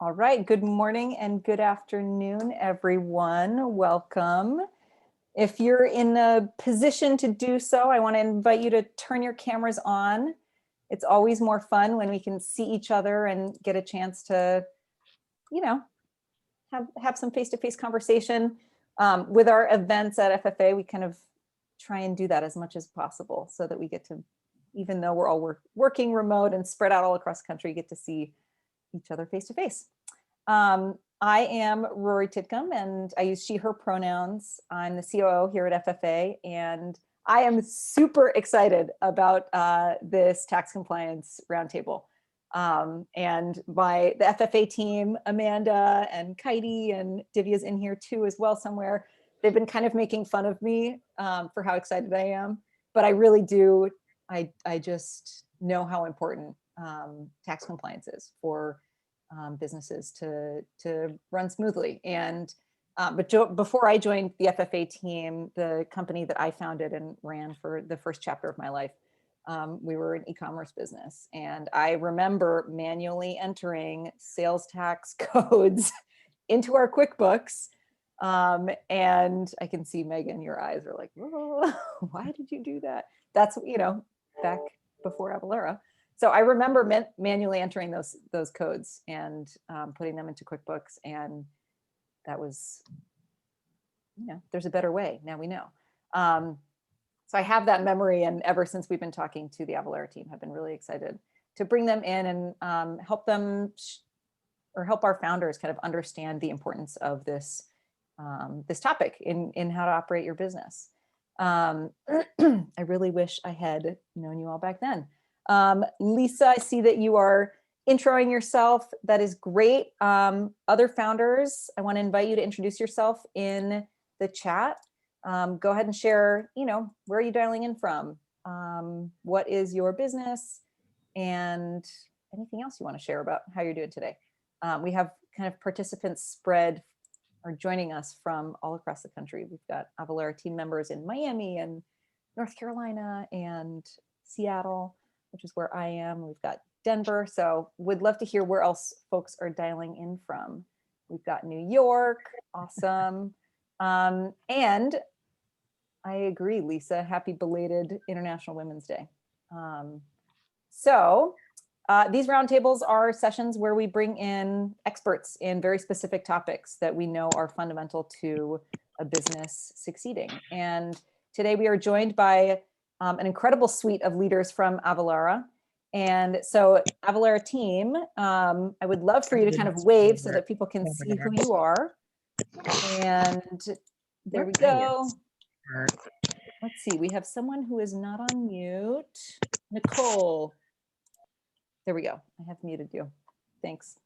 All right, good morning and good afternoon, everyone. Welcome. If you're in a position to do so, I want to invite you to turn your cameras on. It's always more fun when we can see each other and get a chance to, have some face-to-face conversation. With our events at FFA, we kind of try and do that as much as possible so that we get to, even though we're all working remote and spread out all across the country, get to see each other face to face. I am Rory Titcomb and I use she, her pronouns. I'm the COO here at FFA and I am super excited about this tax compliance roundtable. And the FFA team, Amanda and Katie and Divya's in here too as well somewhere. They've been kind of making fun of me for how excited I am, but I really do. I just know how important tax compliance is for businesses to run smoothly. And but before I joined the FFA team, the company that I founded and ran for the first chapter of my life, we were an e-commerce business. And I remember manually entering sales tax codes into our QuickBooks. And I can see, Megan, your eyes are like, oh, why did you do that? That's, back before Avalara. So I remember manually entering those codes and putting them into QuickBooks, and that was, there's a better way. Now we know. So I have that memory, and ever since we've been talking to the Avalara team, I've been really excited to bring them in and help them help our founders kind of understand the importance of this this topic in how to operate your business. I really wish I had known you all back then. Lisa, I see that you are introing yourself. That is great. Other founders, I want to invite you to introduce yourself in the chat. Go ahead and share, where are you dialing in from? What is your business? And anything else you want to share about how you're doing today. We have kind of participants spread or joining us from all across the country. We've got Avalara team members in Miami and North Carolina and Seattle, which is where I am. We've got Denver. So would love to hear where else folks are dialing in from. We've got New York. Awesome. And I agree, Lisa, happy belated International Women's Day. These roundtables are sessions where we bring in experts in very specific topics that we know are fundamental to a business succeeding. And today we are joined by an incredible suite of leaders from Avalara. And so Avalara team, I would love for you to kind of wave so that people can see who you are. And there we go. Let's see, we have someone who is not on mute. Nicole. There we go. I have muted you. Thanks.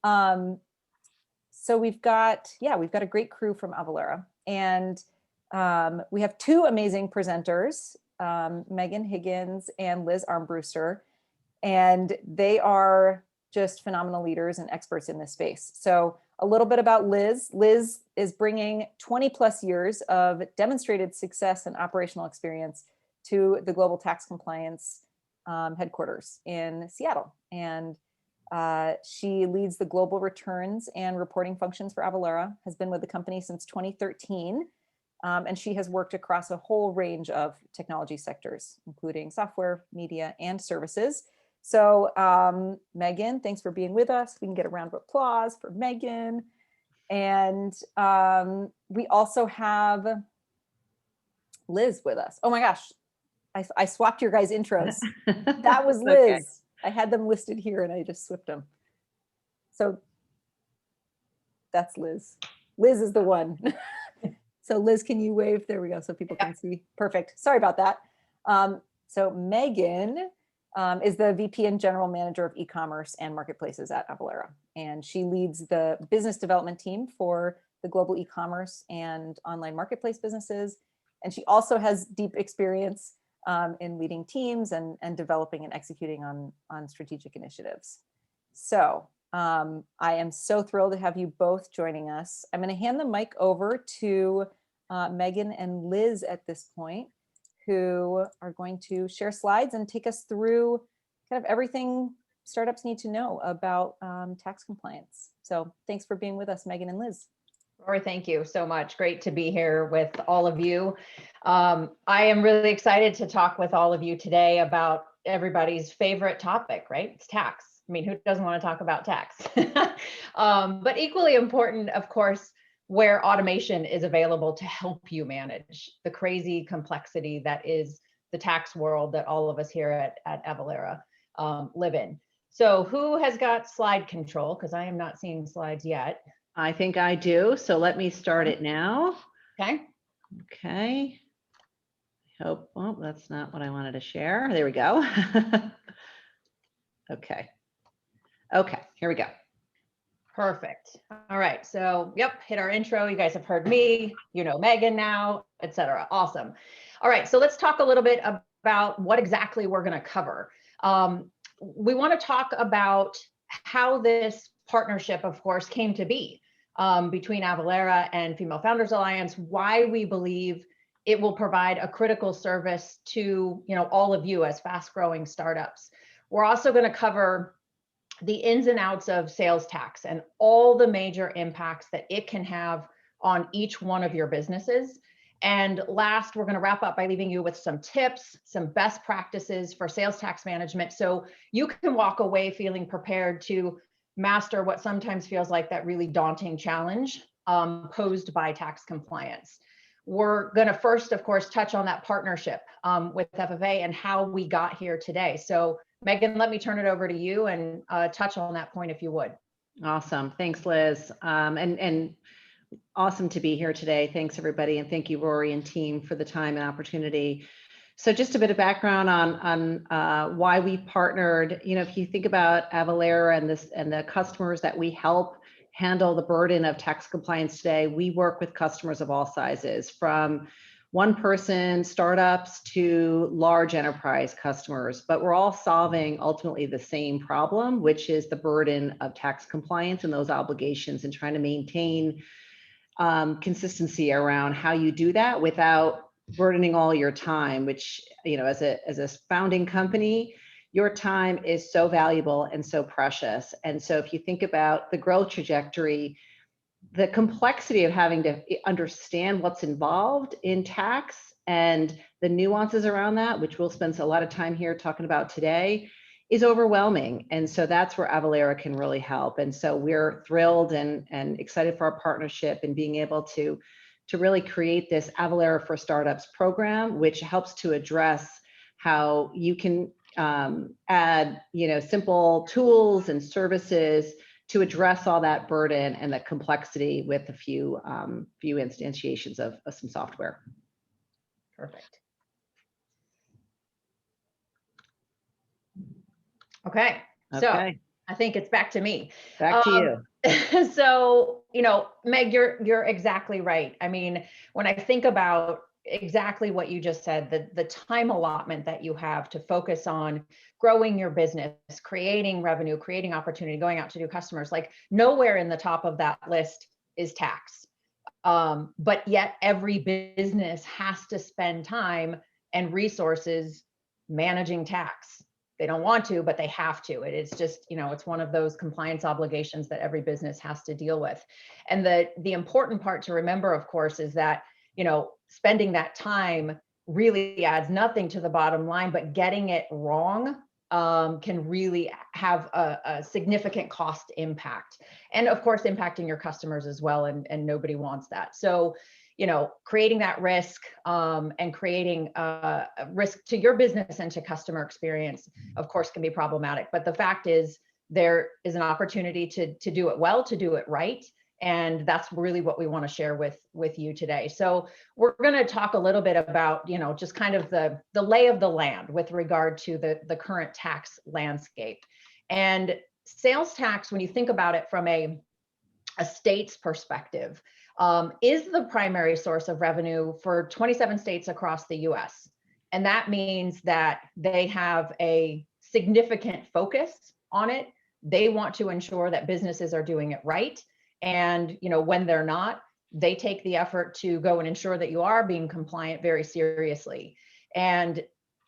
So we've got a great crew from Avalara, and we have two amazing presenters, Megan Higgins and Liz Armbruester, and they are just phenomenal leaders and experts in this space. So a little bit about Liz. Liz is bringing 20 plus years of demonstrated success and operational experience to the global tax compliance headquarters in Seattle. And she leads the global returns and reporting functions for Avalara, has been with the company since 2013. And she has worked across a whole range of technology sectors, including software, media, and services. So Megan, thanks for being with us. We can get a round of applause for Megan. And we also have Liz with us. Oh my gosh, I swapped your guys' intros. That was Liz. Okay. I had them listed here and I just swapped them. So that's Liz. Liz is the one. So Liz, can you wave? There we go, so people can see. Perfect. Sorry about that. So Megan is the VP and General Manager of e-commerce and marketplaces at Avalara. And she leads the business development team for the global e-commerce and online marketplace businesses. And she also has deep experience in leading teams and developing and executing on strategic initiatives. So I am so thrilled to have you both joining us. I'm going to hand the mic over to Megan and Liz at this point, who are going to share slides and take us through kind of everything startups need to know about tax compliance. So thanks for being with us, Megan and Liz. Rory, thank you so much. Great to be here with all of you. I am really excited to talk with all of you today about everybody's favorite topic, right? It's tax. I mean, who doesn't want to talk about tax? But equally important, of course, where automation is available to help you manage the crazy complexity that is the tax world that all of us here at Avalara live in. So who has got slide control? Because I am not seeing slides yet. I think I do. So let me start it now. Okay. Okay. I hope, well, that's not what I wanted to share. There we go. Okay. Okay, here we go. Perfect. All right. So, yep, hit our intro. You guys have heard me, you know Megan now, etc. Awesome. All right. So let's talk a little bit about what exactly we're going to cover. We want to talk about how this partnership, of course, came to be between Avalara and Female Founders Alliance, why we believe it will provide a critical service to, you know, all of you as fast-growing startups. We're also going to cover the ins and outs of sales tax and all the major impacts that it can have on each one of your businesses. And last, we're going to wrap up by leaving you with some tips, some best practices for sales tax management, so you can walk away feeling prepared to master what sometimes feels like that really daunting challenge posed by tax compliance. We're going to first, of course, touch on that partnership with FFA and how we got here today. So Megan, let me turn it over to you and touch on that point if you would. Awesome. Thanks, Liz. And awesome to be here today. Thanks, everybody. And thank you, Rory and team, for the time and opportunity. So just a bit of background on why we partnered. You know, if you think about Avalara and the customers that we help handle the burden of tax compliance today, we work with customers of all sizes, from one-person startups to large enterprise customers, but we're all solving ultimately the same problem, which is the burden of tax compliance and those obligations, and trying to maintain consistency around how you do that without burdening all your time, which, you know, as a founding company, your time is so valuable and so precious. And so if you think about the growth trajectory, the complexity of having to understand what's involved in tax and the nuances around that, which we'll spend a lot of time here talking about today, is overwhelming. And so that's where Avalara can really help. And so we're thrilled and excited for our partnership and being able to really create this Avalara for Startups program, which helps to address how you can add, you know, simple tools and services to address all that burden and that complexity with a few instantiations of some software. Perfect. Okay. So I think it's back to me. Back to you. So, you know, Meg, you're exactly right. I mean, when I think about exactly what you just said, the time allotment that you have to focus on growing your business, creating revenue, creating opportunity, going out to new customers, like nowhere in the top of that list is tax. But yet every business has to spend time and resources managing tax. They don't want to, but they have to. It is just, you know, it's one of those compliance obligations that every business has to deal with. And the important part to remember, of course, is that, you know, spending that time really adds nothing to the bottom line, but getting it wrong can really have a significant cost impact. And of course, impacting your customers as well. And nobody wants that. So, you know, creating that risk and creating a risk to your business and to customer experience, of course, can be problematic. But the fact is, there is an opportunity to do it well, to do it right. And that's really what we want to share with you today. So we're going to talk a little bit about, you know, just kind of the lay of the land with regard to the current tax landscape. And sales tax, when you think about it from a state's perspective, is the primary source of revenue for 27 states across the US. And that means that they have a significant focus on it. They want to ensure that businesses are doing it right. And, you know, when they're not, they take the effort to go and ensure that you are being compliant very seriously. And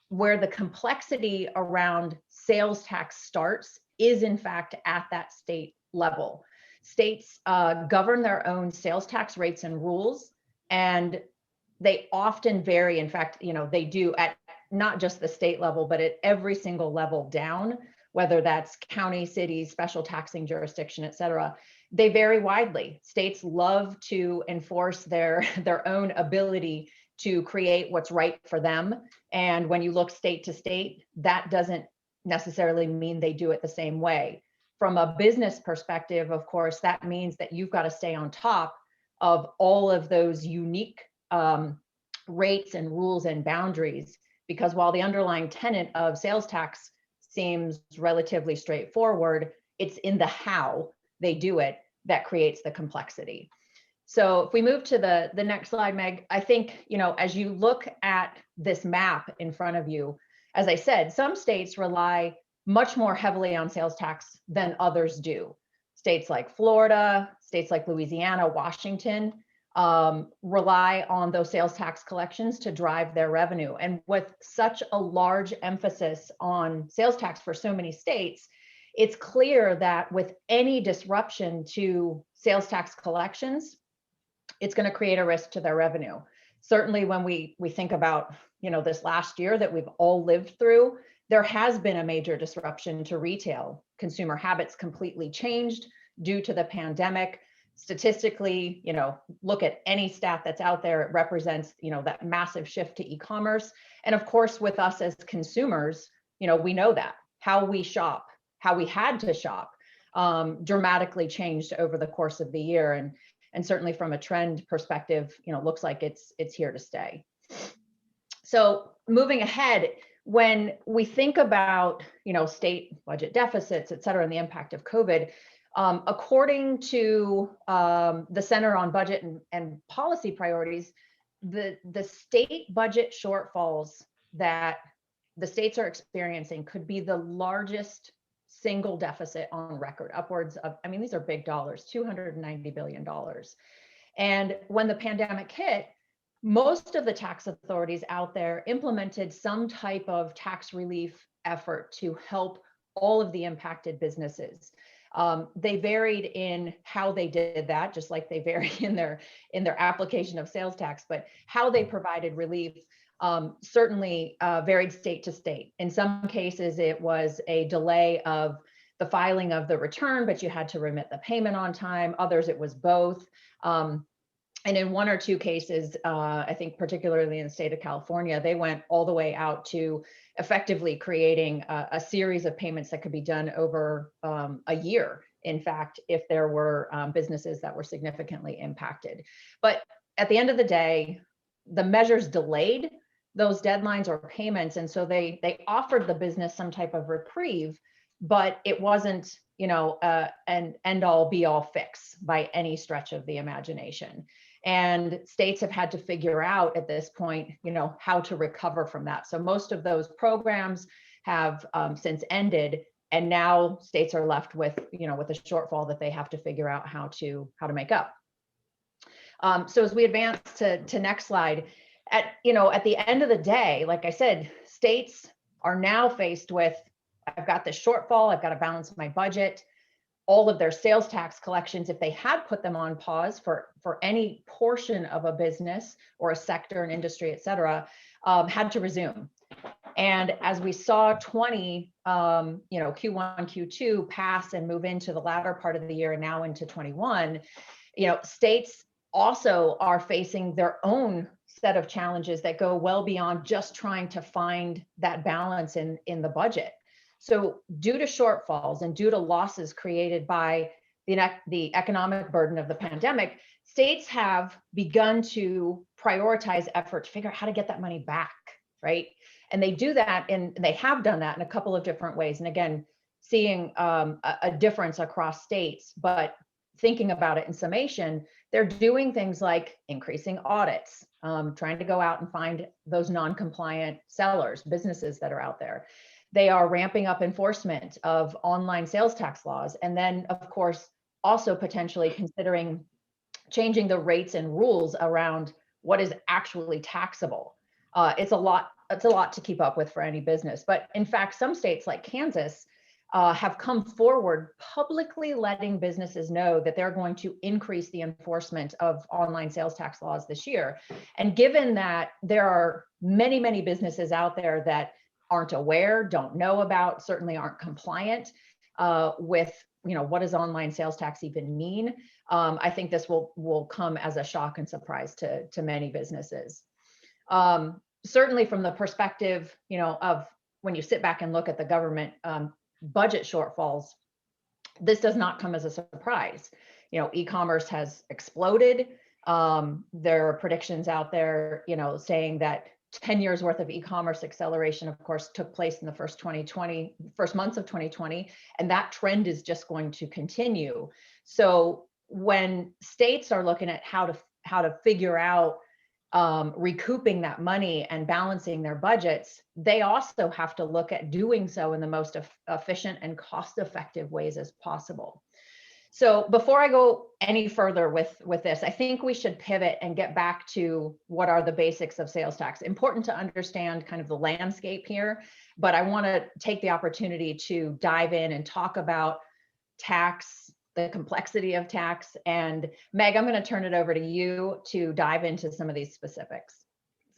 where the complexity around sales tax starts is in fact at that state level. States govern their own sales tax rates and rules, and they often vary. In fact, they do at not just the state level, but at every single level down, whether that's county, city, special taxing jurisdiction, et cetera. They vary widely. States love to enforce their own ability to create what's right for them. And when you look state to state, that doesn't necessarily mean they do it the same way. From a business perspective, of course, that means that you've got to stay on top of all of those unique rates and rules and boundaries, because while the underlying tenet of sales tax seems relatively straightforward, it's in the how they do it that creates the complexity. So if we move to the next slide, Meg, I think, as you look at this map in front of you, as I said, some states rely much more heavily on sales tax than others do. States like Florida, states like Louisiana, Washington, rely on those sales tax collections to drive their revenue. And with such a large emphasis on sales tax for so many states, it's clear that with any disruption to sales tax collections, it's going to create a risk to their revenue. Certainly when we think about, this last year that we've all lived through, there has been a major disruption to retail. Consumer habits completely changed due to the pandemic. Statistically, look at any stat that's out there, it represents, that massive shift to e-commerce. And of course, with us as consumers, we know that how we shop, how we had to shop, dramatically changed over the course of the year. And certainly from a trend perspective, looks like it's here to stay. So moving ahead, when we think about, state budget deficits, et cetera, and the impact of COVID, according to the Center on Budget and Policy Priorities, the state budget shortfalls that the states are experiencing could be the largest single deficit on record, upwards of, these are big dollars, $290 billion. And when the pandemic hit, most of the tax authorities out there implemented some type of tax relief effort to help all of the impacted businesses. They varied in how they did that, just like they vary in their application of sales tax, but how they provided relief certainly varied state to state. In some cases, it was a delay of the filing of the return, but you had to remit the payment on time. Others, it was both. And in one or two cases, I think particularly in the state of California, they went all the way out to effectively creating a series of payments that could be done over a year, in fact, if there were businesses that were significantly impacted. But at the end of the day, the measures delayed those deadlines or payments. And so they offered the business some type of reprieve, but it wasn't, an end all be all fix by any stretch of the imagination. And states have had to figure out at this point, how to recover from that. So most of those programs have since ended, and now states are left with, with a shortfall that they have to figure out how to make up. So as we advance to next slide, at the end of the day, like I said, states are now faced with, I've got this shortfall, I've got to balance my budget. All of their sales tax collections, if they had put them on pause for any portion of a business or a sector, an industry, et cetera, had to resume. And as we saw Q1, Q2 pass and move into the latter part of the year and now into 21, states also are facing their own set of challenges that go well beyond just trying to find that balance in the budget. So due to shortfalls and due to losses created by the economic burden of the pandemic, states have begun to prioritize effort to figure out how to get that money back, right? And they do that, and they have done that in a couple of different ways. And again, seeing a difference across states, but thinking about it in summation, they're doing things like increasing audits, trying to go out and find those non-compliant sellers, businesses that are out there. They are ramping up enforcement of online sales tax laws. And then, of course, also potentially considering changing the rates and rules around what is actually taxable. It's a lot to keep up with for any business. But in fact, some states like Kansas have come forward publicly letting businesses know that they're going to increase the enforcement of online sales tax laws this year. And given that there are many, many businesses out there that aren't aware, don't know about, certainly aren't compliant with, what does online sales tax even mean? I think this will come as a shock and surprise to many businesses. Certainly from the perspective, of when you sit back and look at the government budget shortfalls, this does not come as a surprise. E-commerce has exploded. There are predictions out there, saying that 10 years worth of e-commerce acceleration, of course, took place in the first months of 2020, and that trend is just going to continue. So when states are looking at how to figure out recouping that money and balancing their budgets, they also have to look at doing so in the most efficient and cost-effective ways as possible. So before I go any further with this, I think we should pivot and get back to what are the basics of sales tax. Important to understand kind of the landscape here, but I want to take the opportunity to dive in and talk about tax, the complexity of tax. And Meg, I'm going to turn it over to you to dive into some of these specifics.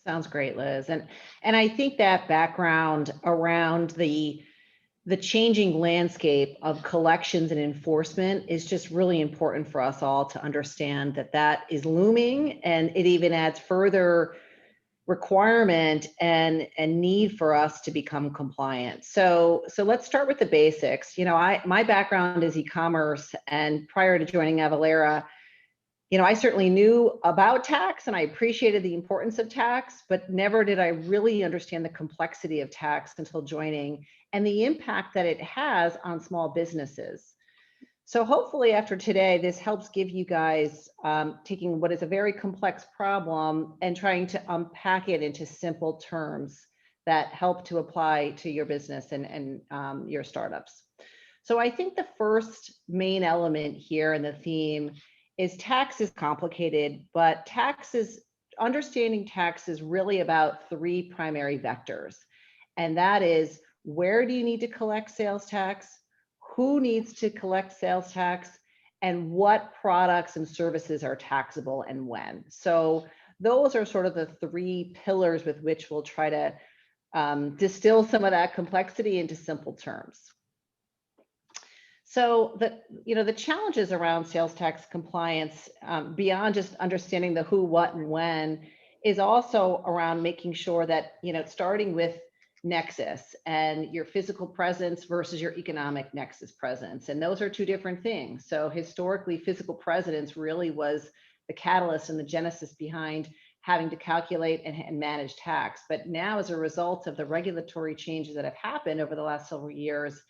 Sounds great, Liz. And I think that background around the changing landscape of collections and enforcement is just really important for us all to understand that is looming, and it even adds further requirement and need for us to become compliant. So let's start with the basics. My background is e-commerce, and prior to joining Avalara, I certainly knew about tax and I appreciated the importance of tax, but never did I really understand the complexity of tax until joining and the impact that it has on small businesses. So hopefully after today, this helps give you guys taking what is a very complex problem and trying to unpack it into simple terms that help to apply to your business and your startups. So I think the first main element here in the theme is tax is complicated, but understanding tax is really about three primary vectors. And that is, where do you need to collect sales tax? Who needs to collect sales tax? And what products and services are taxable and when? So those are sort of the three pillars with which we'll try to distill some of that complexity into simple terms. So the challenges around sales tax compliance, beyond just understanding the who, what, and when, is also around making sure that, starting with nexus and your physical presence versus your economic nexus presence. And those are two different things. So historically, physical presence really was the catalyst and the genesis behind having to calculate and manage tax. But now, as a result of the regulatory changes that have happened over the last several years,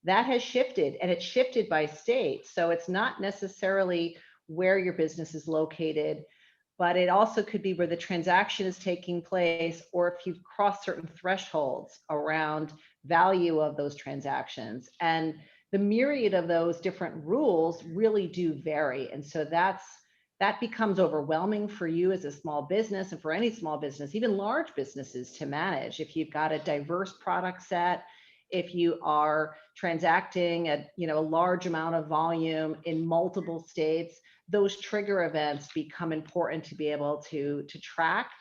that has shifted, and it's shifted by state. So it's not necessarily where your business is located, but it also could be where the transaction is taking place, or if you've crossed certain thresholds around value of those transactions. And the myriad of those different rules really do vary. And so that becomes overwhelming for you as a small business, and for any small business, even large businesses, to manage. If you've got a diverse product set, if you are transacting a large amount of volume in multiple states, those trigger events become important to be able to track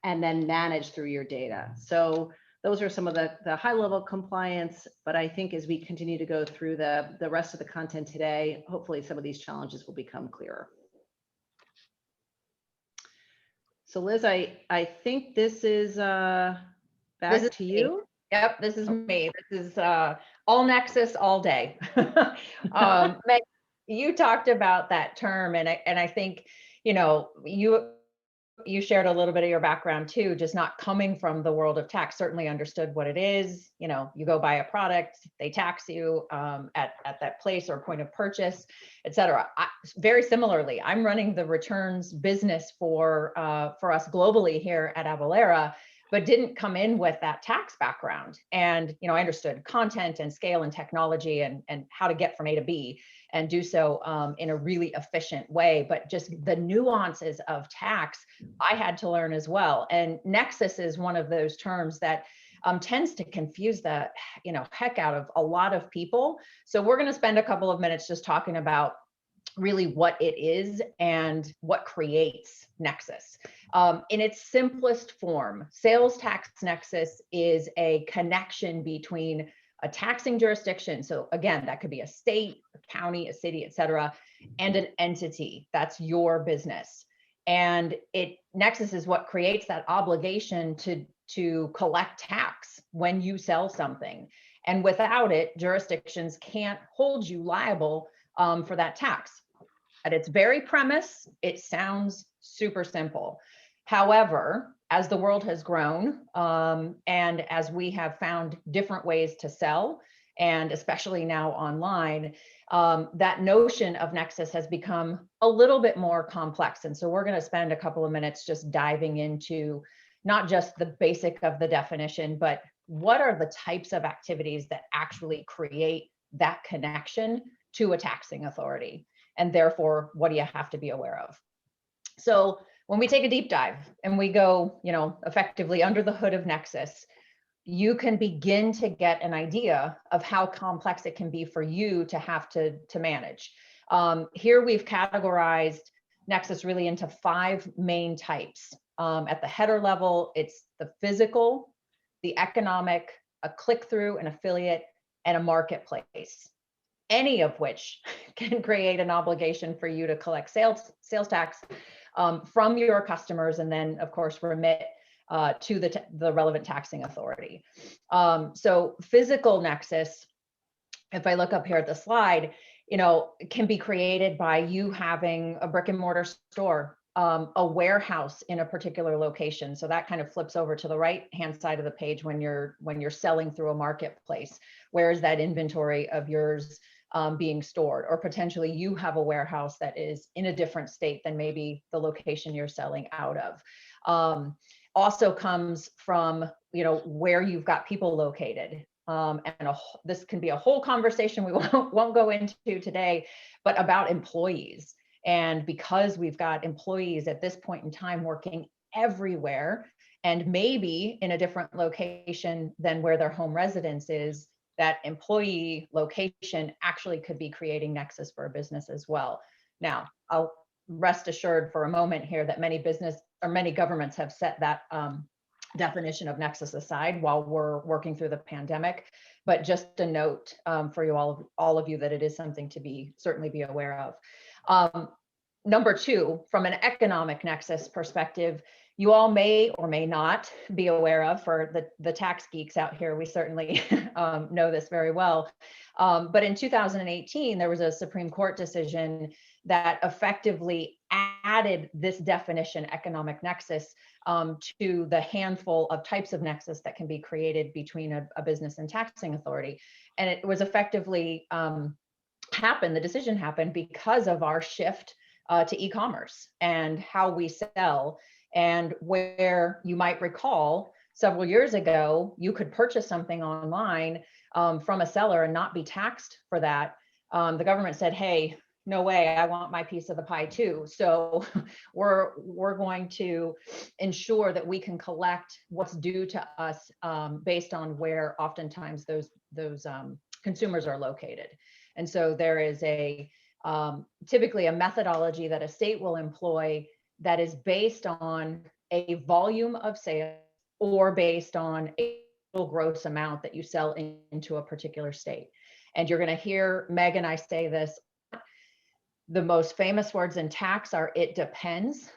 and then manage through your data. So those are some of the high level compliance, but I think as we continue to go through the rest of the content today, hopefully some of these challenges will become clearer. So Liz, I think this is back to you. Yep, this is me. This is all Nexus all day. Meg, you talked about that term, and I think you shared a little bit of your background too, just not coming from the world of tax. Certainly understood what it is. You go buy a product, they tax you at that place or point of purchase, et cetera. Very similarly, I'm running the returns business for us globally here at Avalara, but didn't come in with that tax background. And, I understood content and scale and technology and how to get from A to B and do so in a really efficient way. But just the nuances of tax, I had to learn as well. And nexus is one of those terms that tends to confuse the heck out of a lot of people. So we're going to spend a couple of minutes just talking about really what it is and what creates Nexus. In its simplest form, sales tax nexus is a connection between a taxing jurisdiction. So again, that could be a state, a county, a city, et cetera, and an entity. That's your business. And Nexus is what creates that obligation to collect tax when you sell something. And without it, jurisdictions can't hold you liable for that tax. At its very premise, it sounds super simple. However, as the world has grown, and as we have found different ways to sell, and especially now online, that notion of Nexus has become a little bit more complex. And so we're going to spend a couple of minutes just diving into not just the basic of the definition, but what are the types of activities that actually create that connection to a taxing authority? And therefore, what do you have to be aware of? So when we take a deep dive and we go, effectively under the hood of Nexus, you can begin to get an idea of how complex it can be for you to have to manage. Here we've categorized Nexus really into 5 main types. At the header level, it's the physical, the economic, a click-through, an affiliate, and a marketplace, any of which can create an obligation for you to collect sales tax from your customers, and then of course remit to the relevant taxing authority. So physical Nexus, if I look up here at the slide, can be created by you having a brick and mortar store, a warehouse in a particular location. So that kind of flips over to the right-hand side of the page when you're selling through a marketplace. Where is that inventory of yours being stored? Or potentially you have a warehouse that is in a different state than maybe the location you're selling out of. Also comes from where you've got people located. This can be a whole conversation we won't go into today, but about employees. And because we've got employees at this point in time working everywhere and maybe in a different location than where their home residence is, that employee location actually could be creating Nexus for a business as well. Now, I'll rest assured for a moment here that many governments have set that definition of Nexus aside while we're working through the pandemic. But just a note for you all of you that it is something to certainly be aware of. Number 2, from an economic Nexus perspective, you all may or may not be aware of, for the tax geeks out here, we certainly know this very well. But in 2018, there was a Supreme Court decision that effectively added this definition, economic Nexus, to the handful of types of Nexus that can be created between a business and taxing authority. And it was effectively the decision happened because of our shift to e-commerce and how we sell. And where you might recall several years ago, you could purchase something online from a seller and not be taxed for that. The government said, hey, no way, I want my piece of the pie too. So we're going to ensure that we can collect what's due to us based on where oftentimes those consumers are located. And so there is typically a methodology that a state will employ that is based on a volume of sales or based on a gross amount that you sell into a particular state. And you're going to hear Meg and I say this. The most famous words in tax are "it depends."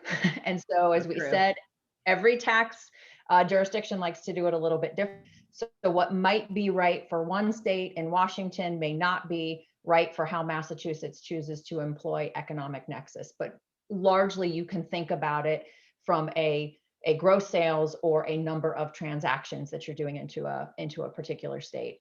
And so, as we said, every tax jurisdiction likes to do it a little bit different. So what might be right for one state in Washington may not be right for how Massachusetts chooses to employ economic Nexus. But largely, you can think about it from a gross sales or a number of transactions that you're doing into a particular state.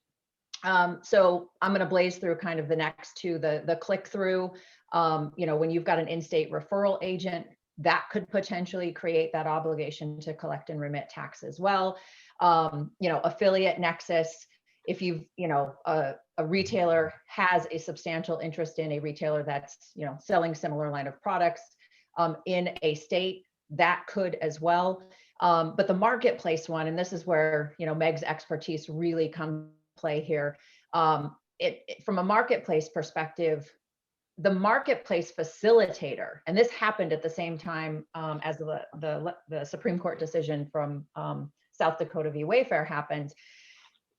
So I'm going to blaze through kind of the next two, the click through. When you've got an in-state referral agent, that could potentially create that obligation to collect and remit tax as well. Affiliate Nexus, if a retailer has a substantial interest in a retailer that's selling similar line of products in a state, that could as well. But the marketplace one, and this is where, Meg's expertise really comes to play here. From a marketplace perspective, the marketplace facilitator, and this happened at the same time as the Supreme Court decision from South Dakota v. Wayfair happened.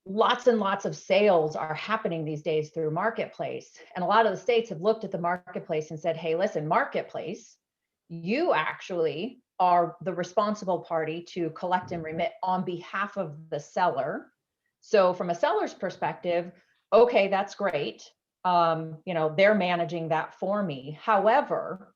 Lots and lots of sales are happening these days through marketplace. And a lot of the states have looked at the marketplace and said, hey, listen, marketplace, you actually are the responsible party to collect and remit on behalf of the seller. So from a seller's perspective, okay, that's great. They're managing that for me. However,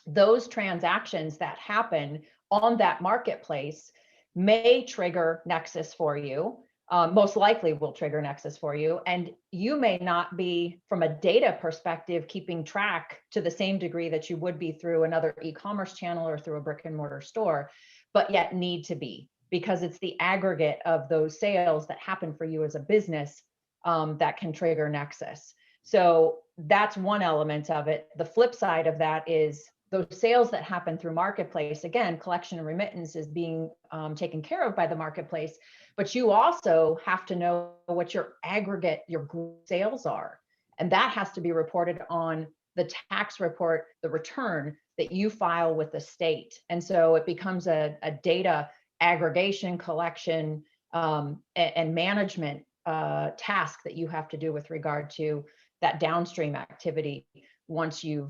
those transactions that happen on that marketplace may trigger Nexus for you. Most likely will trigger Nexus for you. And you may not be, from a data perspective, keeping track to the same degree that you would be through another e-commerce channel or through a brick and mortar store, but yet need to be, because it's the aggregate of those sales that happen for you as a business that can trigger Nexus. So that's one element of it. The flip side of that is those sales that happen through marketplace, again, collection and remittance is being taken care of by the marketplace, but you also have to know what your aggregate, your sales are. And that has to be reported on the tax report, the return that you file with the state. And so it becomes a data aggregation, collection, and management task that you have to do with regard to that downstream activity once you're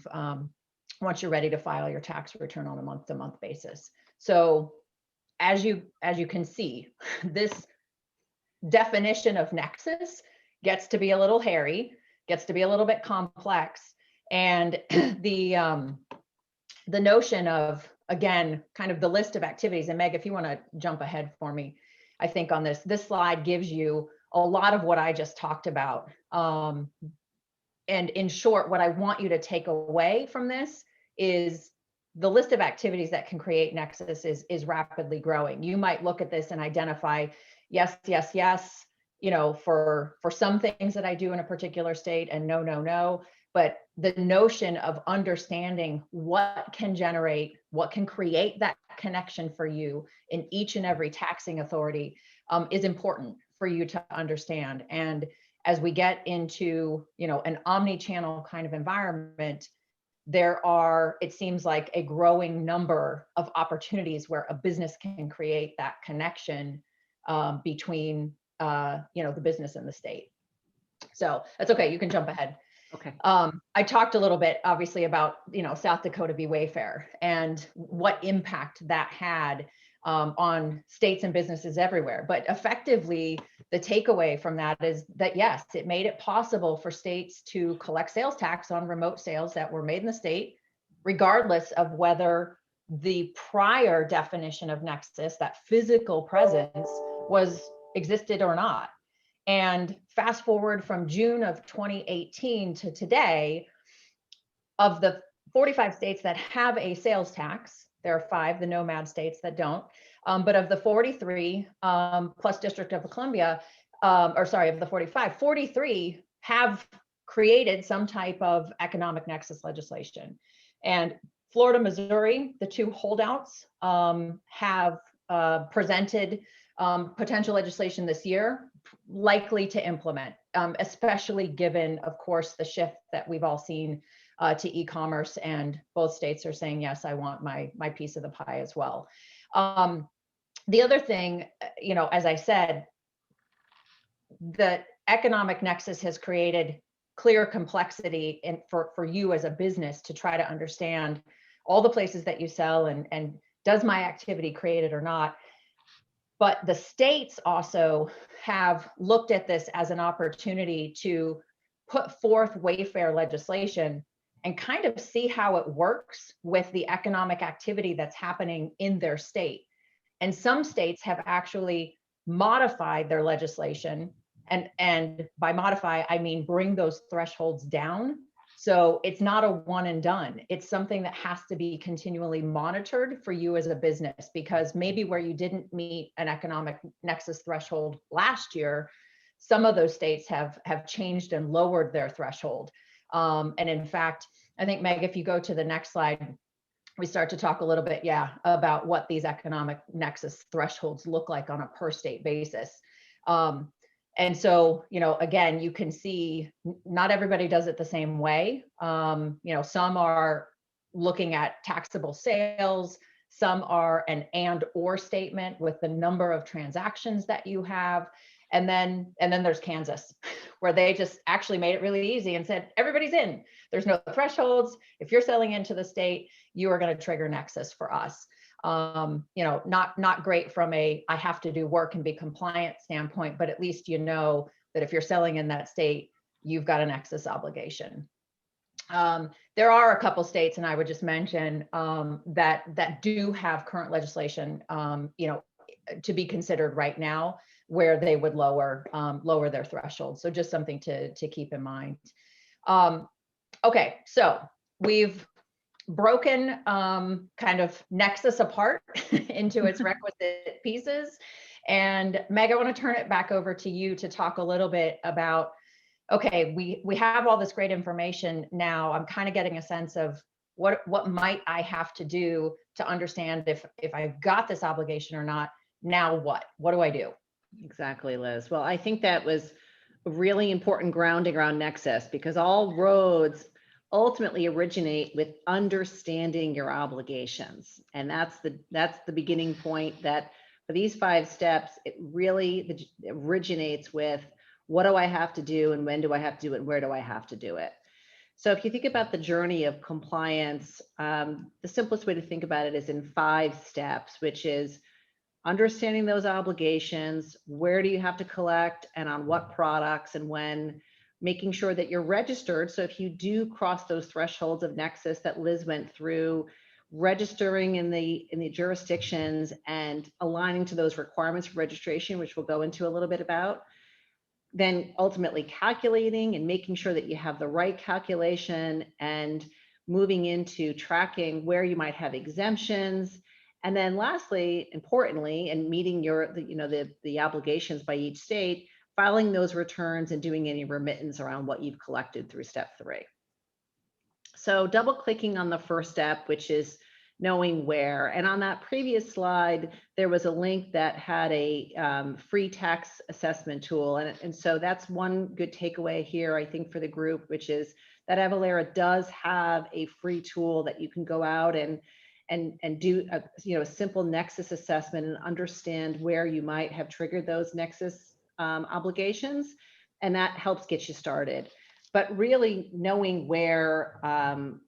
ready to file your tax return on a month-to-month basis. So as you can see, this definition of Nexus gets to be a little hairy, gets to be a little bit complex. And the notion of, again, kind of the list of activities, and Meg, if you want to jump ahead for me, I think on this slide gives you a lot of what I just talked about. And in short, what I want you to take away from this is the list of activities that can create Nexus is rapidly growing. You might look at this and identify, yes, for some things that I do in a particular state, and no. But the notion of understanding what can generate, what can create that connection for you in each and every taxing authority is important for you to understand. And as we get into, an omni-channel kind of environment, there are, it seems like, a growing number of opportunities where a business can create that connection between, the business and the state. So that's okay. You can jump ahead. Okay. I talked a little bit, obviously, about, South Dakota v. Wayfair and what impact that had on states and businesses everywhere. But effectively, the takeaway from that is that, yes, it made it possible for states to collect sales tax on remote sales that were made in the state, regardless of whether the prior definition of Nexus, that physical presence, existed or not. And fast forward from June of 2018 to today, of the 45 states that have a sales tax, there are 5, the nomad states, that don't. But of the 43 plus District of Columbia, of the 45, 43 have created some type of economic nexus legislation. And Florida, Missouri, the 2 holdouts, have presented potential legislation this year, likely to implement, especially given, of course, the shift that we've all seen to e-commerce, and both states are saying, yes, I want my piece of the pie as well. The other thing, as I said, the economic nexus has created clear complexity for you as a business to try to understand all the places that you sell and does my activity create it or not. But the states also have looked at this as an opportunity to put forth Wayfair legislation and kind of see how it works with the economic activity that's happening in their state. And some states have actually modified their legislation. And by modify, I mean bring those thresholds down. So it's not a one and done. It's something that has to be continually monitored for you as a business, because maybe where you didn't meet an economic nexus threshold last year, some of those states have changed and lowered their threshold. And in fact, I think, Meg, if you go to the next slide, we start to talk a little bit, about what these economic nexus thresholds look like on a per state basis. And so, again, you can see not everybody does it the same way. Some are looking at taxable sales, some are an and or statement with the number of transactions that you have. And then there's Kansas, where they just actually made it really easy and said, everybody's in. There's no thresholds. If you're selling into the state, you are going to trigger Nexus for us. Not great from I have to do work and be compliant standpoint, but at least that if you're selling in that state, you've got a Nexus obligation. There are a couple states, and I would just mention that do have current legislation, to be considered right now, where they would lower their threshold. So just something to keep in mind. Okay, so we've broken kind of Nexus apart into its requisite pieces. And Meg, I want to turn it back over to you to talk a little bit about, okay, we have all this great information now. I'm kind of getting a sense of what might I have to do to understand if I've got this obligation or not. Now what? What do I do? Exactly, Liz. Well, I think that was a really important grounding around Nexus, because all roads ultimately originate with understanding your obligations. And that's the beginning point, that for these 5 steps, it really originates with, what do I have to do, and when do I have to do it, and where do I have to do it? So if you think about the journey of compliance, the simplest way to think about it is in 5 steps, which is understanding those obligations, where do you have to collect, and on what products and when, making sure that you're registered. So if you do cross those thresholds of Nexus that Liz went through, registering in the jurisdictions and aligning to those requirements for registration, which we'll go into a little bit about. Then ultimately calculating and making sure that you have the right calculation, and moving into tracking where you might have exemptions. And then lastly, importantly, and meeting the obligations by each state, filing those returns and doing any remittance around what you've collected through step 3. So double clicking on the first step, which is knowing where. And on that previous slide, there was a link that had a free tax assessment tool. And so that's one good takeaway here, I think, for the group, which is that Avalara does have a free tool that you can go out and do a simple Nexus assessment and understand where you might have triggered those Nexus obligations. And that helps get you started. But really knowing where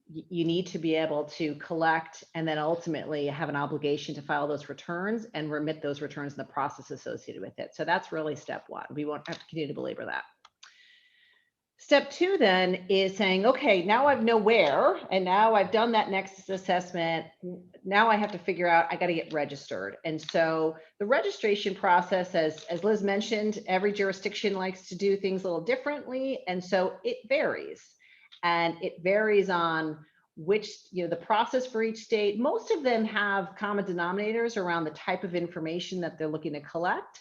you need to be able to collect, and then ultimately have an obligation to file those returns and remit those returns in the process associated with it. So that's really step 1. We won't have to continue to belabor that. Step 2 then is saying, okay, now I know where, and now I've done that Nexus assessment. Now I have to figure out, I got to get registered. And so the registration process, as Liz mentioned, every jurisdiction likes to do things a little differently. And so it varies. And it varies on which, the process for each state. Most of them have common denominators around the type of information that they're looking to collect.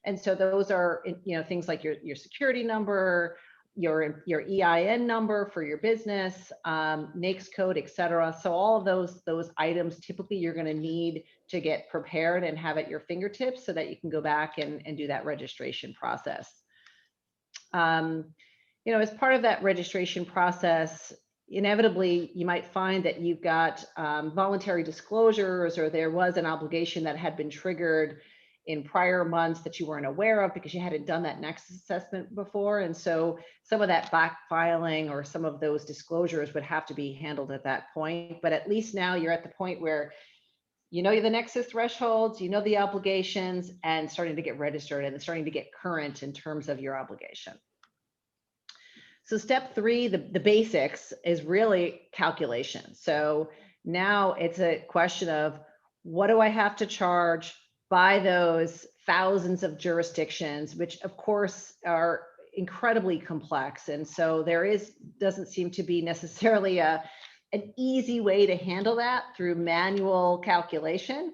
And so those are, things like your security number, your EIN number for your business, NAICS code, et cetera. So all of those items, typically you're going to need to get prepared and have at your fingertips so that you can go back and do that registration process. As part of that registration process, inevitably you might find that you've got voluntary disclosures, or there was an obligation that had been triggered in prior months that you weren't aware of because you hadn't done that Nexus assessment before. And so some of that back filing or some of those disclosures would have to be handled at that point. But at least now you're at the point where you know the Nexus thresholds, you know the obligations, and starting to get registered and starting to get current in terms of your obligation. So step 3, the basics, is really calculation. So now it's a question of, what do I have to charge by those thousands of jurisdictions, which of course are incredibly complex. And so doesn't seem to be necessarily an easy way to handle that through manual calculation.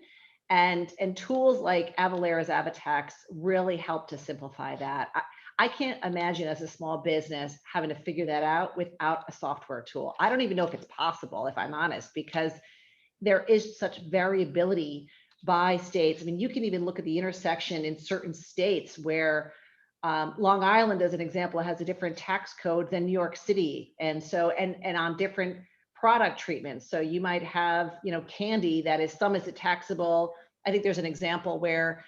And tools like Avalara's AvaTax really help to simplify that. I can't imagine as a small business having to figure that out without a software tool. I don't even know if it's possible, if I'm honest, because there is such variability by states. I mean, you can even look at the intersection in certain states where Long Island, as an example, has a different tax code than New York City. And so, and on different product treatments. So you might have, candy that is, some is taxable. I think there's an example where,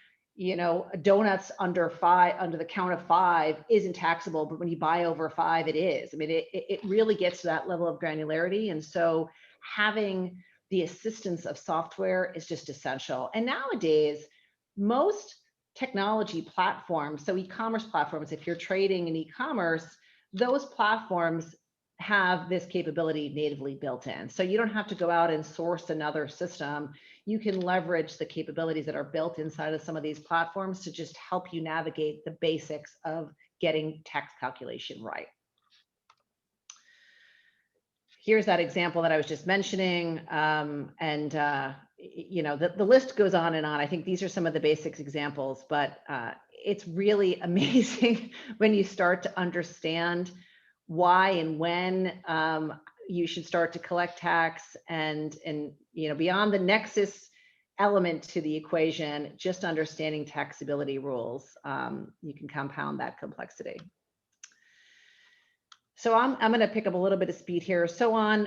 donuts under the count of 5 isn't taxable, but when you buy over 5, it is. I mean, it really gets to that level of granularity. And so having the assistance of software is just essential. And nowadays, most technology platforms, so e-commerce platforms, if you're trading in e-commerce, those platforms have this capability natively built in. So you don't have to go out and source another system. You can leverage the capabilities that are built inside of some of these platforms to just help you navigate the basics of getting tax calculation right. Here's that example that I was just mentioning. The list goes on and on. I think these are some of the basics examples, but it's really amazing when you start to understand why and when you should start to collect tax, and beyond the nexus element to the equation, just understanding taxability rules, you can compound that complexity. So I'm going to pick up a little bit of speed here. So on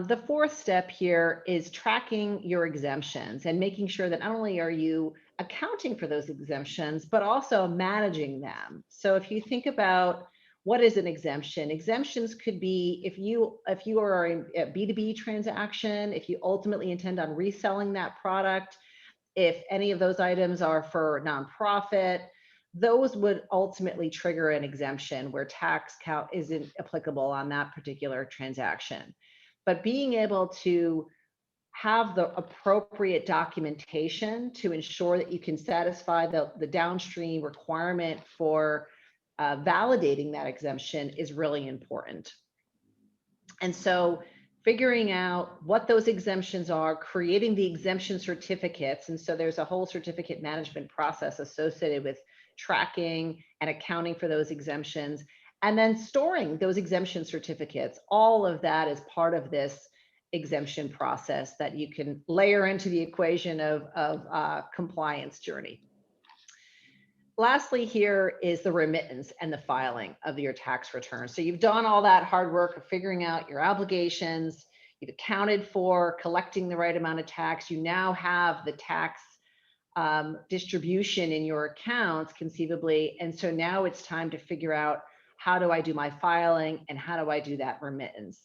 the 4th step here is tracking your exemptions and making sure that not only are you accounting for those exemptions, but also managing them. So if you think about what is an exemption, exemptions could be if you are a B2B transaction, if you ultimately intend on reselling that product, if any of those items are for nonprofit, those would ultimately trigger an exemption where tax count isn't applicable on that particular transaction. But being able to have the appropriate documentation to ensure that you can satisfy the downstream requirement for validating that exemption is really important. And so figuring out what those exemptions are, creating the exemption certificates. And so there's a whole certificate management process associated with tracking and accounting for those exemptions, and then storing those exemption certificates. All of that is part of this exemption process that you can layer into the equation of compliance journey. Lastly, here is the remittance and the filing of your tax return. So you've done all that hard work of figuring out your obligations, you've accounted for collecting the right amount of tax, you now have the tax distribution in your accounts conceivably. And so now it's time to figure out, how do I do my filing and how do I do that remittance?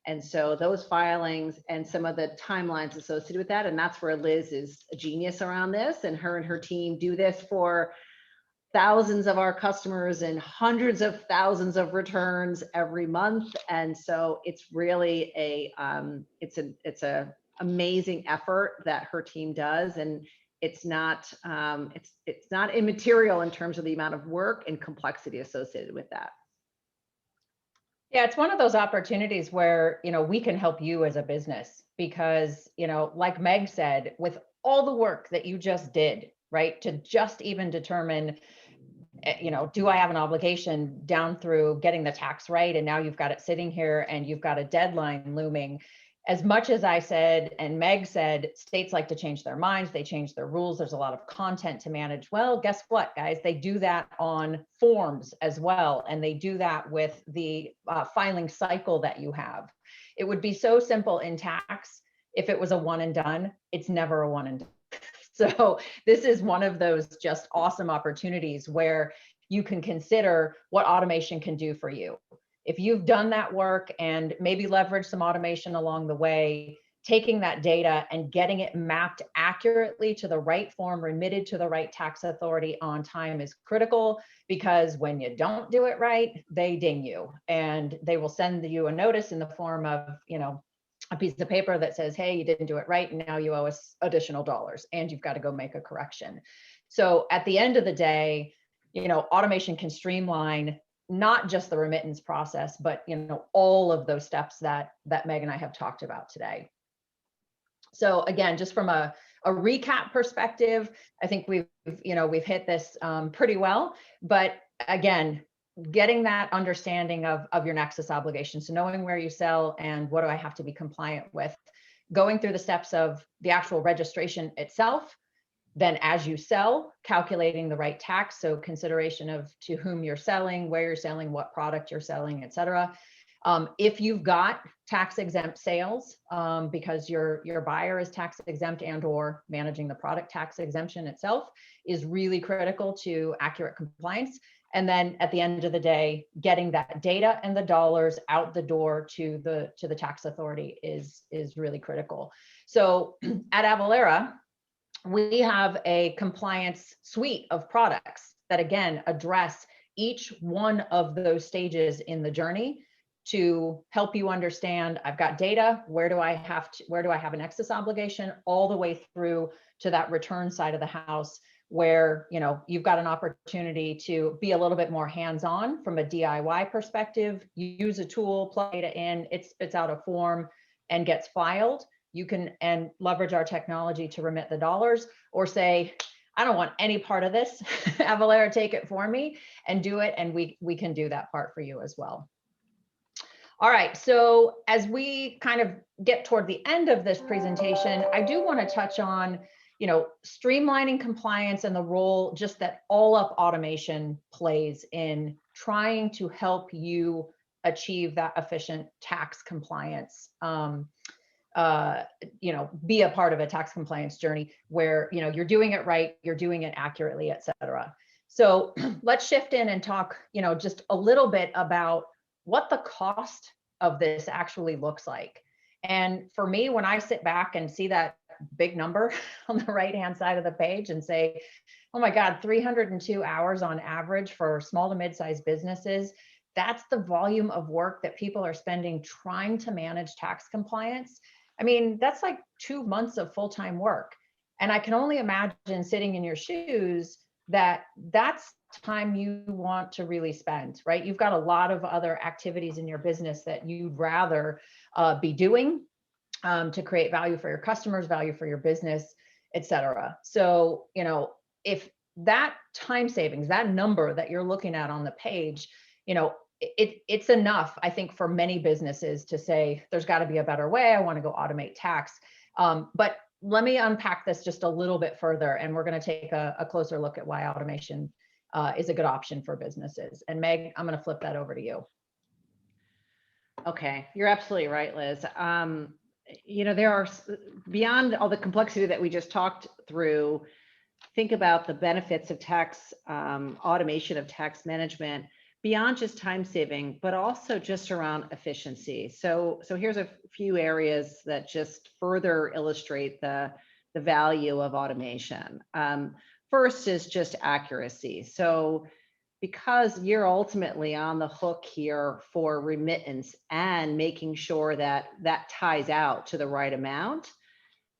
And so those filings and some of the timelines associated with that, and that's where Liz is a genius around this, and her team do this for thousands of our customers and hundreds of thousands of returns every month. And so it's really it's a amazing effort that her team does. And it's not immaterial in terms of the amount of work and complexity associated with that. Yeah, it's one of those opportunities where, we can help you as a business because, like Meg said, with all the work that you just did, right, to just even determine, do I have an obligation down through getting the tax right? And now you've got it sitting here and you've got a deadline looming. As much as I said, and Meg said, states like to change their minds, they change their rules, there's a lot of content to manage. Well, guess what, guys? They do that on forms as well. And they do that with the filing cycle that you have. It would be so simple in tax if it was a one and done. It's never a one and done. So this is one of those just awesome opportunities where you can consider what automation can do for you. If you've done that work and maybe leverage some automation along the way, taking that data and getting it mapped accurately to the right form, remitted to the right tax authority on time is critical, because when you don't do it right, they ding you and they will send you a notice in the form of, a piece of paper that says, hey, you didn't do it right, and now you owe us additional dollars and you've got to go make a correction. So at the end of the day, automation can streamline not just the remittance process, but all of those steps that Meg and I have talked about today. So again, just from a recap perspective, I think we've hit this pretty well. But again, getting that understanding of your nexus obligations, so knowing where you sell and what do I have to be compliant with, going through the steps of the actual registration itself, then as you sell, calculating the right tax. So consideration of to whom you're selling, where you're selling, what product you're selling, et cetera. If you've got tax exempt sales, because your buyer is tax exempt and or managing the product tax exemption itself is really critical to accurate compliance. And then at the end of the day, getting that data and the dollars out the door to the tax authority is really critical. So at Avalara, we have a compliance suite of products that again address each one of those stages in the journey to help you understand, I've got data, where do I have an excess obligation, all the way through to that return side of the house where, you know, you've got an opportunity to be a little bit more hands-on from a DIY perspective. You use a tool, plug data in, it spits out a form and gets filed. You can and leverage our technology to remit the dollars, or say, I don't want any part of this. Avalara, take it for me and do it. And we can do that part for you as well. All right, so as we kind of get toward the end of this presentation, I do want to touch on, you know, streamlining compliance and the role just that all up automation plays in trying to help you achieve that efficient tax compliance. You know, be a part of a tax compliance journey where, you know, you're doing it right, you're doing it accurately, et cetera. So let's shift in and talk, you know, just a little bit about what the cost of this actually looks like. And for me, when I sit back and see that big number on the right-hand side of the page and say, oh my God, 302 hours on average for small to mid-sized businesses, that's the volume of work that people are spending trying to manage tax compliance. I mean, that's like 2 months of full-time work. And I can only imagine sitting in your shoes that that's time you want to really spend, right? You've got a lot of other activities in your business that you'd rather be doing to create value for your customers, value for your business, et cetera. So, you know, if that time savings, that number that you're looking at on the page, you know, it's enough, I think, for many businesses to say, there's got to be a better way. I want to go automate tax. But let me unpack this just a little bit further, and we're going to take a closer look at why automation is a good option for businesses. And Meg, I'm going to flip that over to you. Okay, you're absolutely right, Liz. You know, there are, beyond all the complexity that we just talked through, think about the benefits of tax automation of tax management beyond just time saving, but also just around efficiency. So here's a few areas that just further illustrate the value of automation. First is just accuracy. So because you're ultimately on the hook here for remittance and making sure that that ties out to the right amount,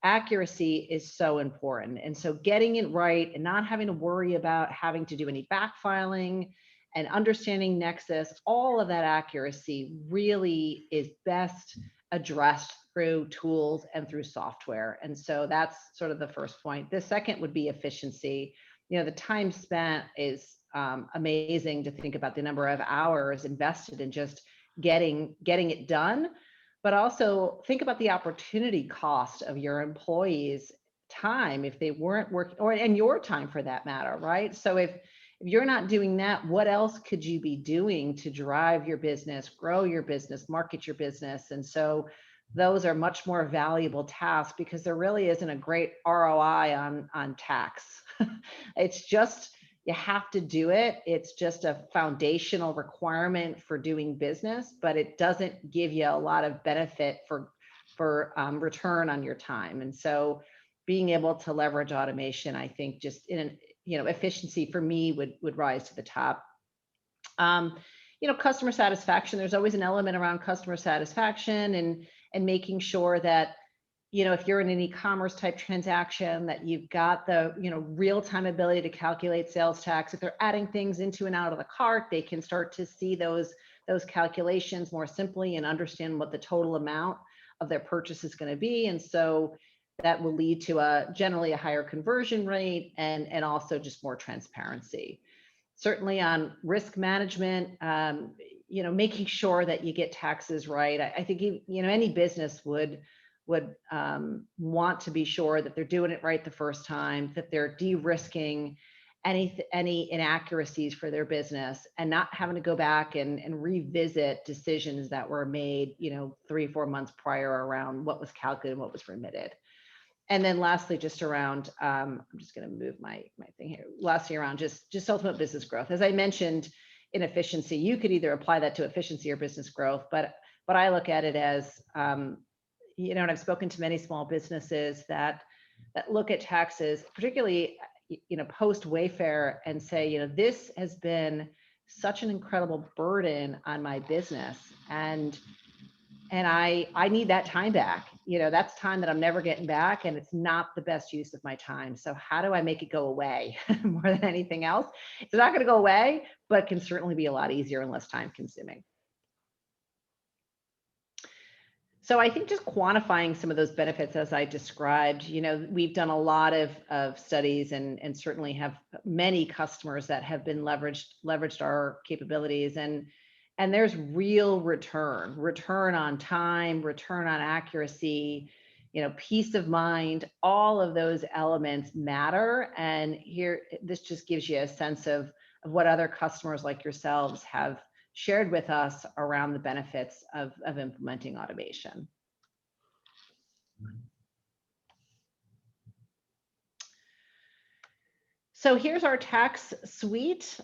accuracy is so important. And so getting it right and not having to worry about having to do any backfiling and understanding Nexus, all of that accuracy really is best addressed through tools and through software. And so that's sort of the first point. The second would be efficiency. You know, the time spent is amazing to think about the number of hours invested in just getting it done, but also think about the opportunity cost of your employees' time if they weren't working, and your time for that matter, right? So if you're not doing that, what else could you be doing to drive your business, grow your business, market your business? And so those are much more valuable tasks because there really isn't a great ROI on tax. It's just, you have to do it. It's just a foundational requirement for doing business, but it doesn't give you a lot of benefit for return on your time. And so being able to leverage automation, I think just in an, you know, efficiency for me would rise to the top. You know, customer satisfaction, there's always an element around customer satisfaction and making sure that, you know, if you're in an e-commerce type transaction, that you've got the, you know, real-time ability to calculate sales tax. If they're adding things into and out of the cart, they can start to see those calculations more simply and understand what the total amount of their purchase is going to be. And so that will lead to generally a higher conversion rate and also just more transparency. Certainly on risk management, you know, making sure that you get taxes right. I think, you know, any business would want to be sure that they're doing it right the first time, that they're de-risking any inaccuracies for their business, and not having to go back and revisit decisions that were made, 3-4 months prior around what was calculated and what was remitted. And then lastly, just around, I'm just going to move my thing here. Lastly, around just ultimate business growth. As I mentioned, in efficiency, you could either apply that to efficiency or business growth, but I look at it as, and I've spoken to many small businesses that look at taxes, particularly, post Wayfair, and say, this has been such an incredible burden on my business, and I need that time back. That's time that I'm never getting back, and it's not the best use of my time. So how do I make it go away more than anything else? It's not going to go away, but can certainly be a lot easier and less time consuming. So I think just quantifying some of those benefits as I described, we've done a lot of studies and certainly have many customers that have been leveraged our capabilities, and there's real return on time, return on accuracy, peace of mind. All of those elements matter. And here, this just gives you a sense of what other customers like yourselves have shared with us around the benefits of implementing automation. So here's our tax suite.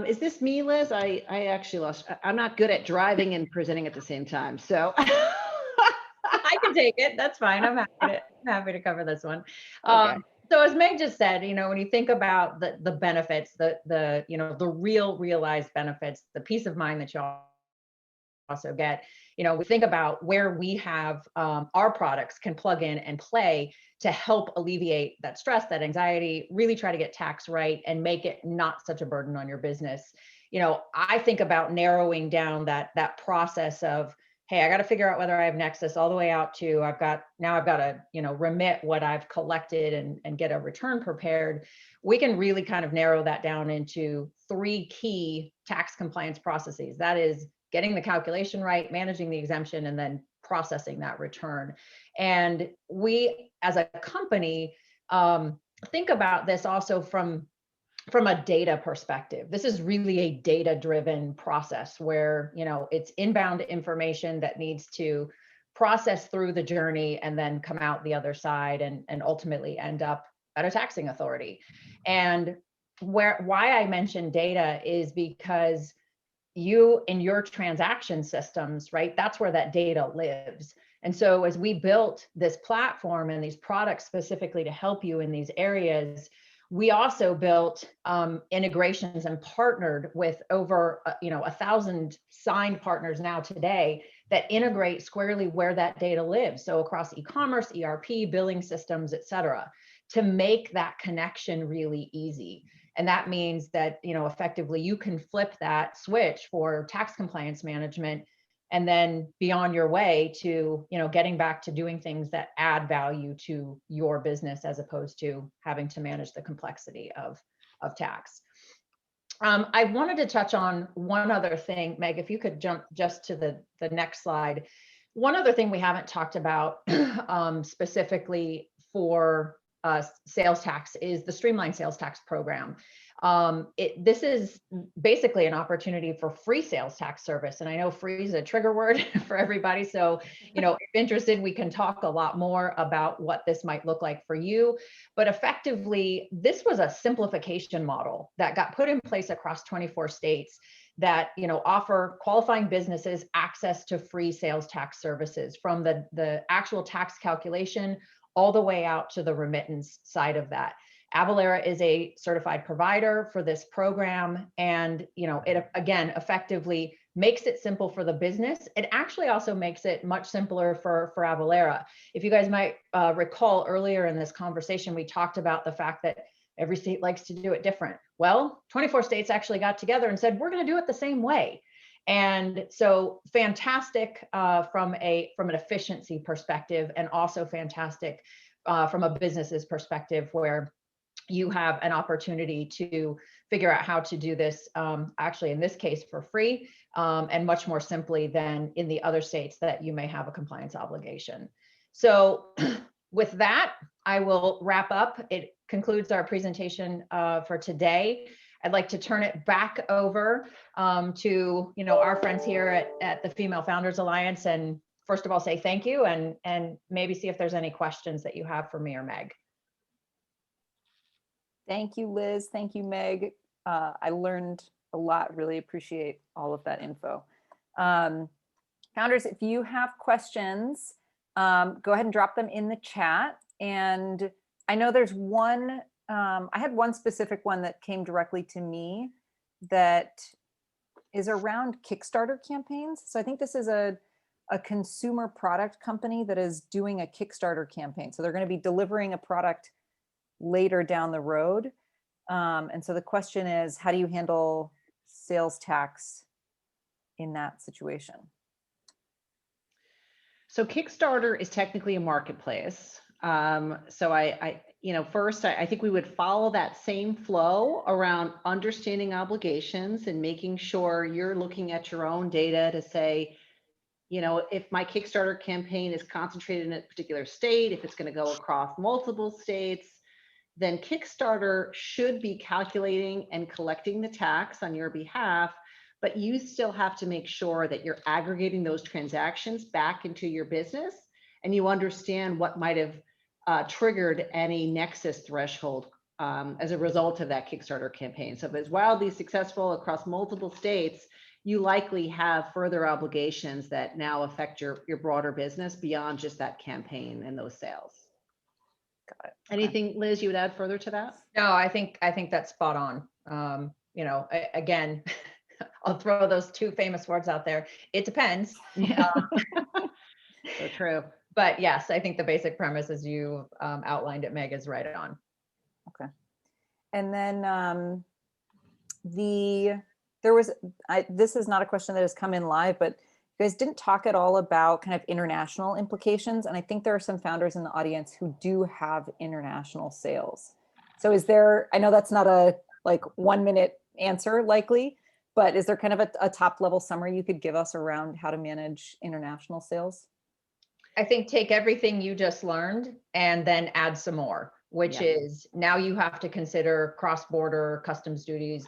Is this me, Liz? I actually lost. I'm not good at driving and presenting at the same time. So I can take it. That's fine. I'm happy to cover this one. Okay. So as Meg just said, when you think about the benefits, the real realized benefits, the peace of mind that you also get, we think about where we have our products can plug in and play to help alleviate that stress, that anxiety, really try to get tax right and make it not such a burden on your business. I think about narrowing down that process of, hey, I got to figure out whether I have Nexus, all the way out to I've got to, remit what I've collected and get a return prepared. We can really kind of narrow that down into 3 key tax compliance processes. That is getting the calculation right, managing the exemption, and then processing that return. And we, as a company, think about this also from a data perspective. This is really a data-driven process where, it's inbound information that needs to process through the journey and then come out the other side and ultimately end up at a taxing authority. And why I mention data is because you, in your transaction systems, right, that's where that data lives. And so as we built this platform and these products specifically to help you in these areas, we also built integrations and partnered with over 1,000 signed partners now today that integrate squarely where that data lives. So across e-commerce, ERP, billing systems, et cetera, to make that connection really easy. And that means that, effectively you can flip that switch for tax compliance management and then be on your way to, getting back to doing things that add value to your business as opposed to having to manage the complexity of tax. I wanted to touch on one other thing, Meg, if you could jump just to the next slide. One other thing we haven't talked about specifically for sales tax is the Streamlined sales tax program. This is basically an opportunity for free sales tax service. And I know free is a trigger word for everybody. So, if interested, we can talk a lot more about what this might look like for you. But effectively, this was a simplification model that got put in place across 24 states that, offer qualifying businesses access to free sales tax services, from the actual tax calculation all the way out to the remittance side of that. Avalara is a certified provider for this program, and it again effectively makes it simple for the business. It actually also makes it much simpler for Avalara. If you guys might recall earlier in this conversation, we talked about the fact that every state likes to do it different. Well, 24 states actually got together and said, we're going to do it the same way. And so fantastic from an efficiency perspective, and also fantastic from a business's perspective, where you have an opportunity to figure out how to do this, actually in this case for free, and much more simply than in the other states that you may have a compliance obligation. So with that, I will wrap up. It concludes our presentation for today. I'd like to turn it back over to our friends here at the Female Founders Alliance, and first of all say thank you, and maybe see if there's any questions that you have for me or Meg. Thank you, Liz. Thank you, Meg. I learned a lot. Really appreciate all of that info. Founders, if you have questions, go ahead and drop them in the chat. And I know there's one, I had one specific one that came directly to me that is around Kickstarter campaigns. So I think this is a consumer product company that is doing a Kickstarter campaign. So they're going to be delivering a product later down the road. And so the question is, how do you handle sales tax in that situation? So Kickstarter is technically a marketplace. So first, I think we would follow that same flow around understanding obligations and making sure you're looking at your own data to say, if my Kickstarter campaign is concentrated in a particular state, if it's going to go across multiple states, then Kickstarter should be calculating and collecting the tax on your behalf, but you still have to make sure that you're aggregating those transactions back into your business and you understand what might have triggered any nexus threshold as a result of that Kickstarter campaign. So if it's wildly successful across multiple states, you likely have further obligations that now affect your broader business beyond just that campaign and those sales. Got it. Anything, Liz, you would add further to that? No, I think that's spot on. Again, I'll throw those two famous words out there. It depends. Yeah. So true. But yes, I think the basic premise as you outlined it, Meg, is right on. Okay. And then this is not a question that has come in live, but you guys didn't talk at all about kind of international implications. And I think there are some founders in the audience who do have international sales. So I know that's not a 1 minute answer likely, but is there kind of a top level summary you could give us around how to manage international sales? I think take everything you just learned and then add some more, which is now you have to consider cross-border customs duties,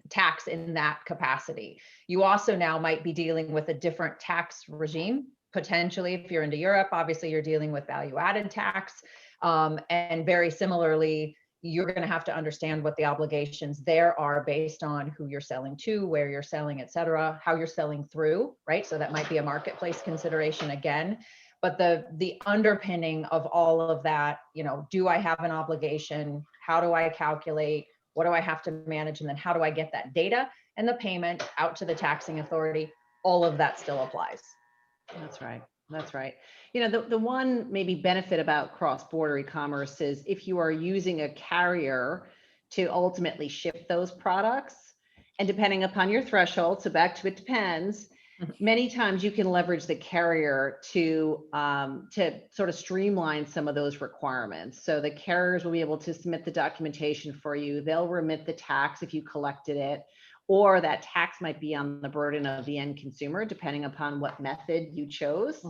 tax in that capacity. You also now might be dealing with a different tax regime. Potentially, if you're into Europe, obviously you're dealing with value-added tax. And very similarly, you're going to have to understand what the obligations there are based on who you're selling to, where you're selling, et cetera, how you're selling through, right? So that might be a marketplace consideration again. But the underpinning of all of that, do I have an obligation? How do I calculate? What do I have to manage? And then how do I get that data and the payment out to the taxing authority? All of that still applies. That's right. That's right. The one maybe benefit about cross-border e-commerce is if you are using a carrier to ultimately ship those products, and depending upon your threshold, so back to it depends, many times you can leverage the carrier to sort of streamline some of those requirements. So the carriers will be able to submit the documentation for you. They'll remit the tax if you collected it, or that tax might be on the burden of the end consumer, depending upon what method you chose.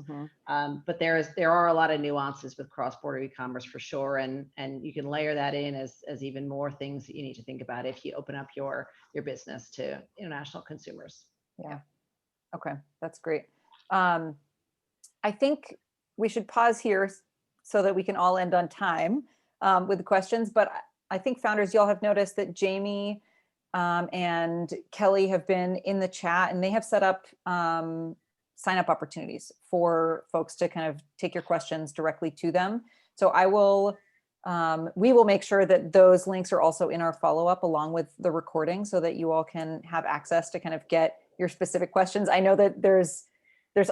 But there are a lot of nuances with cross-border e-commerce for sure, and you can layer that in as even more things that you need to think about if you open up your business to international consumers. Yeah. Okay, that's great. I think we should pause here so that we can all end on time with the questions. But I think founders, y'all have noticed that Jamie and Kelly have been in the chat, and they have set up sign up opportunities for folks to kind of take your questions directly to them. So we will make sure that those links are also in our follow-up along with the recording so that you all can have access to kind of get your specific questions. I know that there's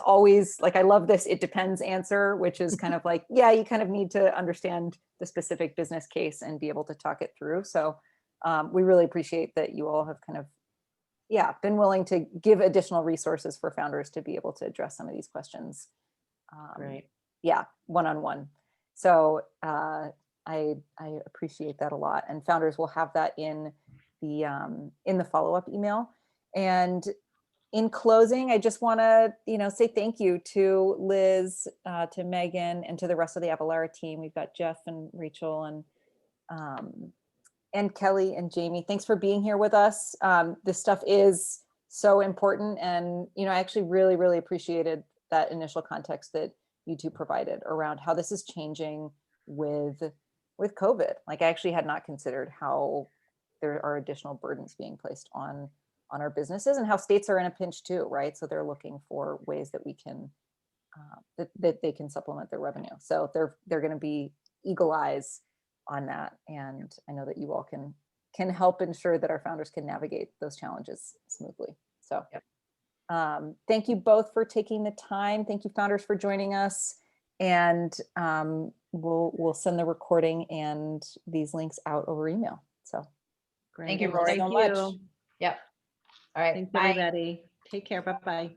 always, I love this "it depends" answer, which is kind of you kind of need to understand the specific business case and be able to talk it through. So we really appreciate that you all have kind of, been willing to give additional resources for founders to be able to address some of these questions. Right. Yeah, one-on-one. So I appreciate that a lot. And founders will have that in the follow-up email. And in closing, I just want to, say thank you to Liz, to Megan, and to the rest of the Avalara team. We've got Jeff and Rachel and Kelly and Jamie. Thanks for being here with us. This stuff is so important. And, I actually really, really appreciated that initial context that you two provided around how this is changing with COVID. Like, I actually had not considered how there are additional burdens being placed on our businesses, and how states are in a pinch too, right? So they're looking for ways that we can, that they can supplement their revenue. So they're going to be eagle eyes on that. And I know that you all can help ensure that our founders can navigate those challenges smoothly. So thank you both for taking the time. Thank you, founders, for joining us. And we'll send the recording and these links out over email. So Great. Thank you, Rory. so much. Yep. All right. Thanks, Bye. everybody. Take care. Bye-bye.